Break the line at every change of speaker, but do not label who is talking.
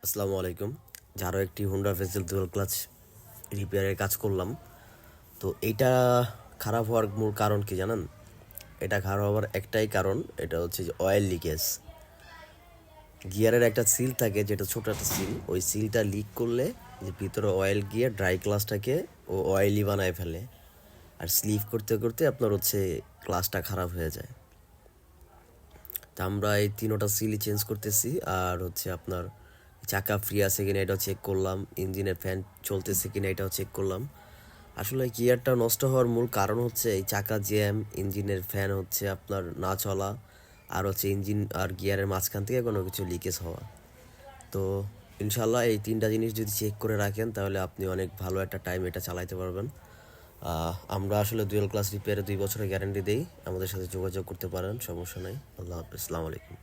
আসসালামু আলাইকুম। যারও একটি হুন্ডা ভেসেল ডুয়াল ক্লাচ রিপেয়ারের কাজ করলাম। তো এইটা খারাপ হওয়ার মূল কারণ কি জানেন? এটা খারাপ হওয়ার একটাই কারণ, এটা হচ্ছে যে অয়েল লিকেজ। গিয়ারের একটা সিল থাকে, যেটা ছোট একটা সিল, ওই সিলটা লিক করলে যে ভিতরে অয়েল গিয়ে ড্রাই ক্লাচটাকে ও অয়েলি বানায় ফেলে, আর স্লিপ করতে করতে আপনার হচ্ছে ক্লাচটা খারাপ হয়ে যায়। তা আমরা এই তিনোটা সিলই চেঞ্জ করতেছি, আর হচ্ছে আপনার চাকা ফ্রি আছে কিনা এটাও চেক করলাম, ইঞ্জিনের ফ্যান চলতেছে কিনা এটাও চেক করলাম। আসলে গিয়ারটা নষ্ট হওয়ার মূল কারণ হচ্ছে এই চাকা জ্যাম, ইঞ্জিনের ফ্যান হচ্ছে আপনার না চলা, আর হচ্ছে ইঞ্জিন আর গিয়ারের মাঝখান থেকে কোনো কিছু লিকেজ হওয়া। তো ইনশাল্লাহ এই তিনটা জিনিস যদি চেক করে রাখেন তাহলে আপনি অনেক ভালো একটা টাইম এটা চালাইতে পারবেন। আমরা আসলে ডুয়েল ক্লাস রিপেয়ারে 2 বছরের গ্যারান্টি দেই, আমাদের সাথে যোগাযোগ করতে পারেন, সমস্যা নাই। আল্লাহ হাফেজ, আসসালামু আলাইকুম।